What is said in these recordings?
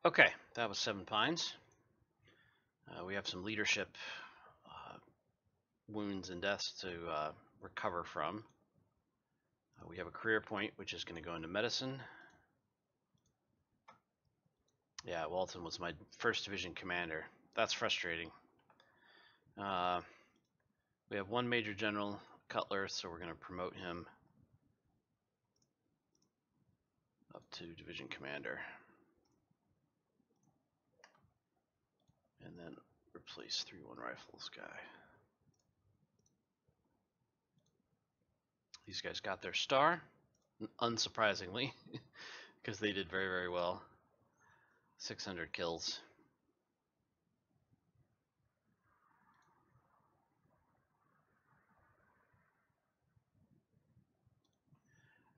Okay, that was 7 pines. We have some leadership wounds and deaths to recover from. We have a career point, which is going to go into medicine. Yeah, Walton was my 1st Division commander. That's frustrating. We have 1 Major General Cutler, so we're going to promote him up to Division Commander. And then replace 3-1 Rifles guy. These guys got their star, unsurprisingly, because they did very, very well. 600 kills.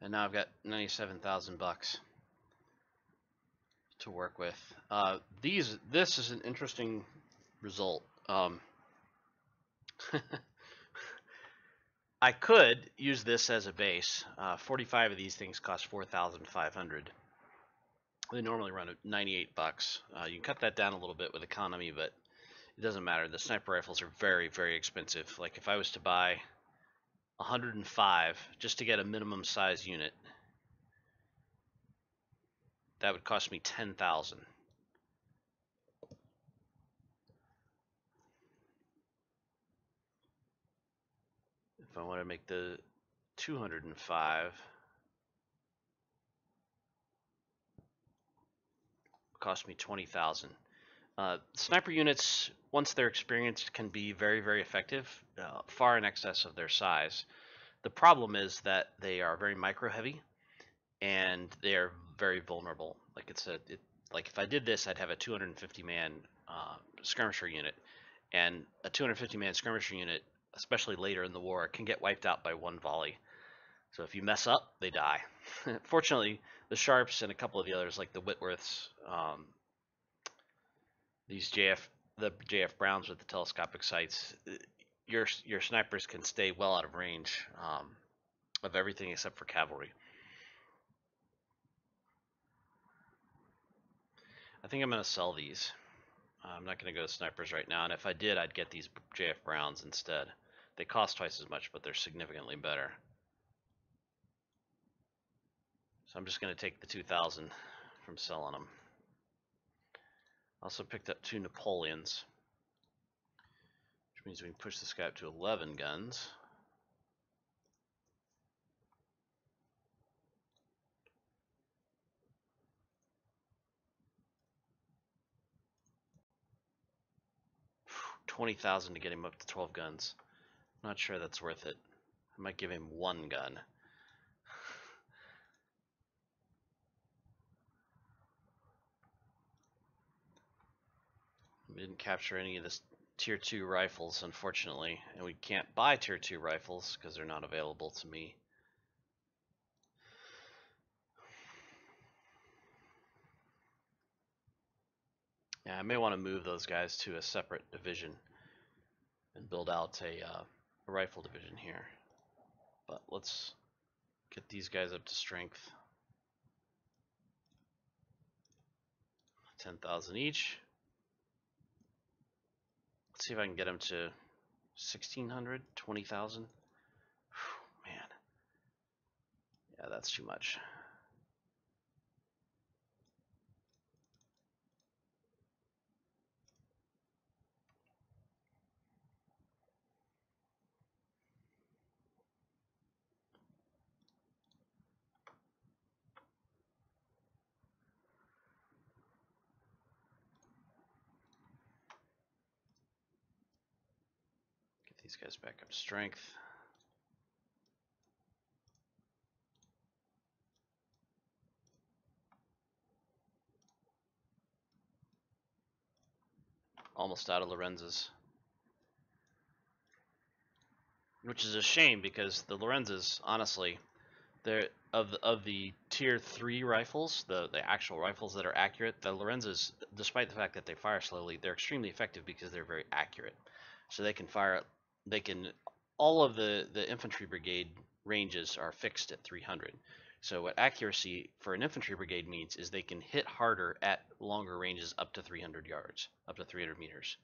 And now I've got 97,000 bucks to work with. This is an interesting result. I could use this as a base. 45 of these things cost 4,500. They normally run at 98 bucks. You can cut that down a little bit with economy, but it doesn't matter. The sniper rifles are very, very expensive. Like if I was to buy 105 just to get a minimum size unit, that would cost me 10,000. If I want to make the 205, it cost me 20,000. Sniper units, once they're experienced, can be very, very effective, far in excess of their size. The problem is that they are very micro heavy, and they are very vulnerable. Like like if I did this, I'd have a 250 man skirmisher unit, and a 250 man skirmisher unit, especially later in the war, can get wiped out by 1 volley. So if you mess up, they die. Fortunately, the Sharps and a couple of the others, like the Whitworths, these the JF Browns with the telescopic sights, your snipers can stay well out of range of everything except for cavalry. I think I'm going to sell these. I'm not going to go to snipers right now, and if I did, I'd get these JF Browns instead. They cost twice as much, but they're significantly better. So I'm just going to take the 2,000 from selling them. Also picked up 2 Napoleons, which means we can push this guy up to 11 guns. $20,000 to get him up to 12 guns. I'm not sure that's worth it. I might give him 1 gun. We didn't capture any of this tier 2 rifles, unfortunately, and we can't buy tier 2 rifles because they're not available to me. Yeah, I may want to move those guys to a separate division and build out a rifle division here. But let's get these guys up to strength. 10,000 each. Let's see if I can get them to 1,600, 20,000. Man. Yeah, that's too much. Get these guys back up to strength. Almost out of Lorenzas. Which is a shame because the Lorenzas, honestly, they're of the tier 3 rifles, the actual rifles that are accurate, the Lorenzas, despite the fact that they fire slowly, they're extremely effective because they're very accurate. So they can fire, all of the infantry brigade ranges are fixed at 300. So what accuracy for an infantry brigade means is they can hit harder at longer ranges up to 300 yards, up to 300 meters.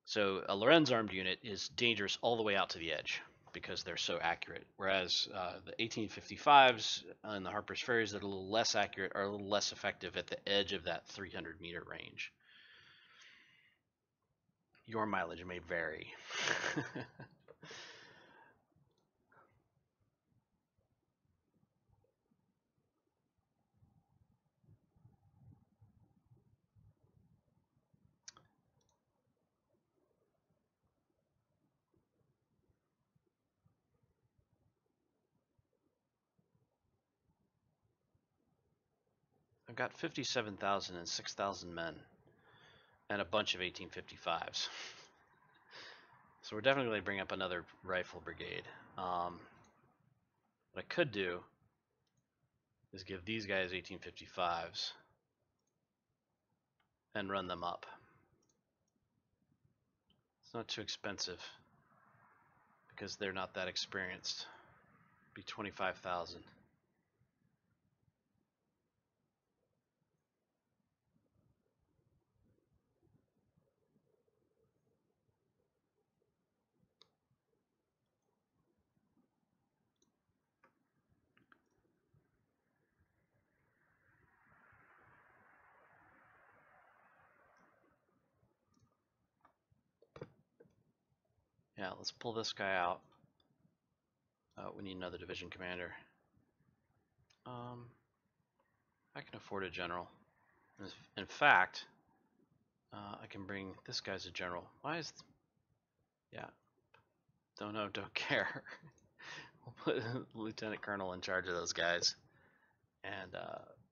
So a Lorenz armed unit is dangerous all the way out to the edge because they're so accurate. Whereas the 1855s and the Harper's Ferries that are a little less accurate are a little less effective at the edge of that 300-meter range. Your mileage may vary. I've got 57,000 and 6,000 men and a bunch of 1855s. So we're definitely going to bring up another rifle brigade. What I could do is give these guys 1855s and run them up. It's not too expensive because they're not that experienced. Be 25,000. Yeah, let's pull this guy out. We need another division commander. I can afford a general. In fact, I can bring this guy's a general. Why is... Yeah. Don't know, don't care. We'll put lieutenant colonel in charge of those guys. And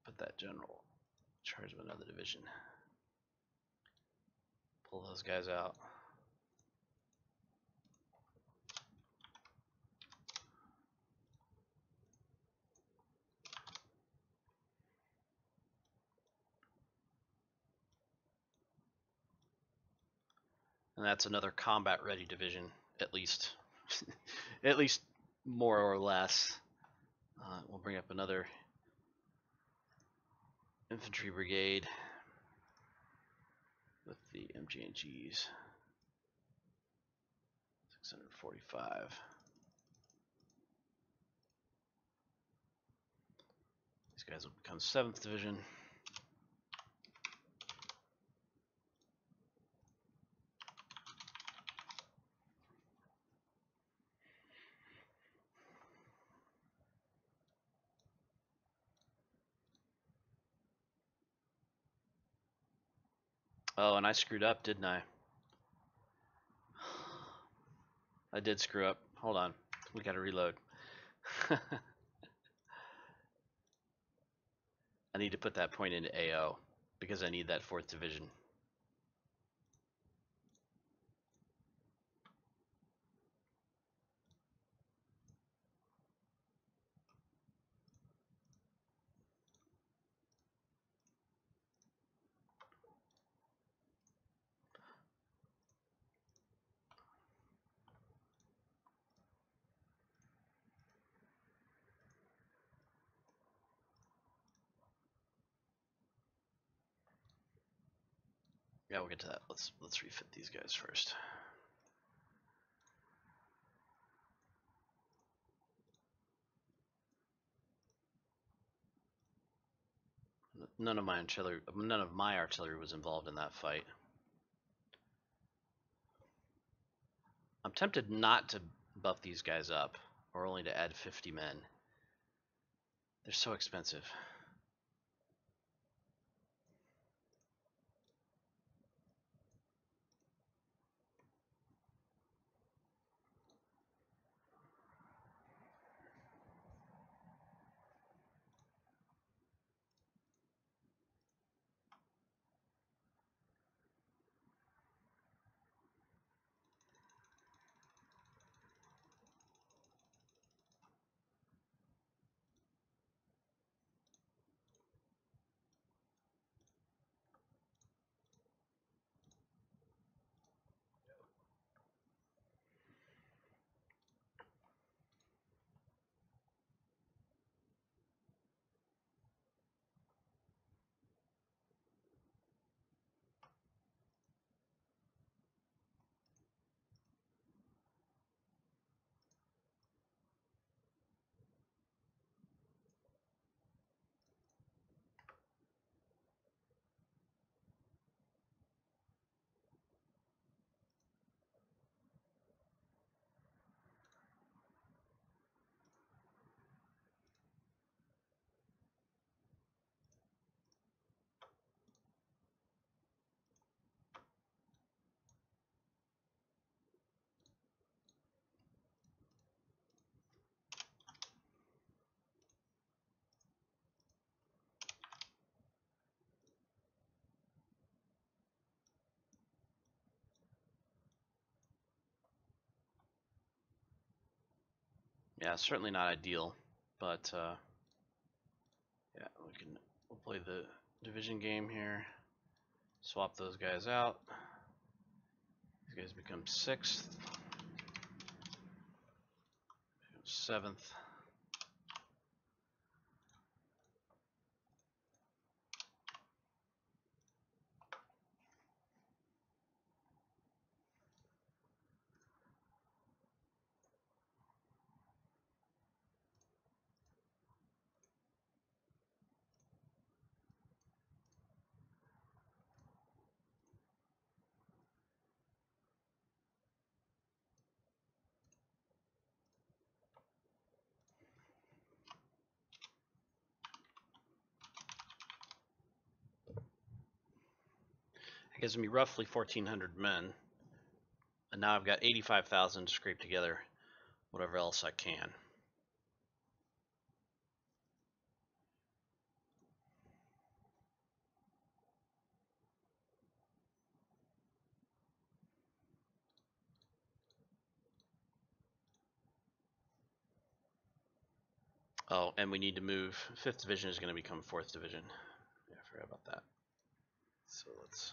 put that general in charge of another division. Pull those guys out. And that's another combat ready division, at least. At least more or less. We'll bring up another infantry brigade with the MG&Gs. 645. These guys will become 7th Division. Oh, and I screwed up, didn't I? I did screw up. Hold on. We gotta reload. I need to put that point into AO because I need that 4th Division. Yeah, we'll get to that. Let's refit these guys first. None of my artillery was involved in that fight. I'm tempted not to buff these guys up, or only to add 50 men. They're so expensive. Yeah, certainly not ideal, but yeah, we'll play the division game here. Swap those guys out. These guys become 6th, 7th. It gives me roughly 1,400 men, and now I've got 85,000 to scrape together whatever else I can. Oh, and we need to move. 5th Division is going to become 4th Division. Yeah, I forgot about that. So let's...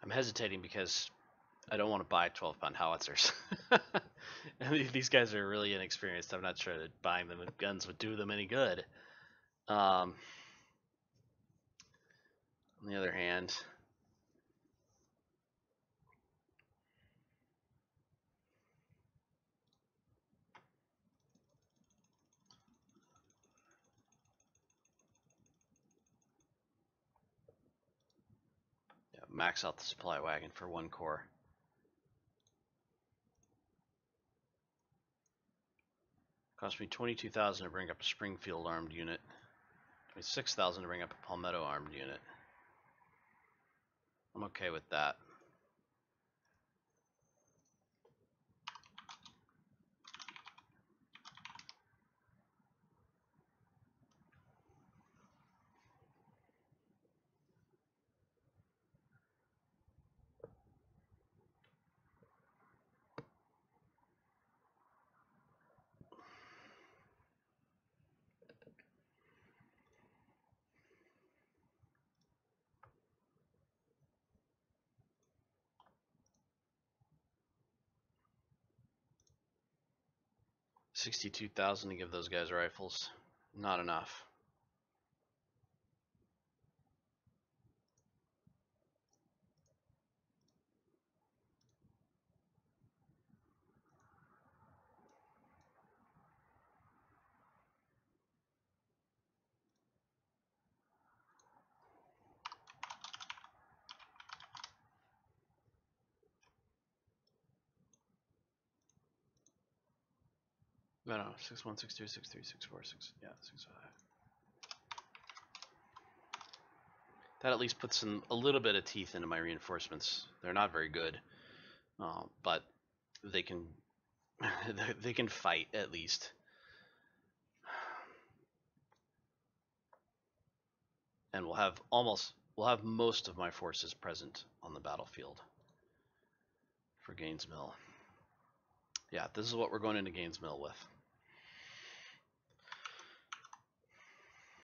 I'm hesitating because I don't want to buy 12-pound howitzers. I mean, these guys are really inexperienced. I'm not sure that buying them guns would do them any good. On the other hand, yeah, max out the supply wagon for 1 corps. Cost me 22,000 to bring up a Springfield armed unit. 26,000 to bring up a Palmetto armed unit. I'm okay with that. $62,000 to give those guys rifles. Not enough. No, 6-1, 6-2, 6-3, 6-4, 6. Yeah, 6-5. That at least puts a little bit of teeth into my reinforcements. They're not very good, but they can they can fight at least. And we'll have most of my forces present on the battlefield for Gaines Mill. Yeah, this is what we're going into Gaines Mill with.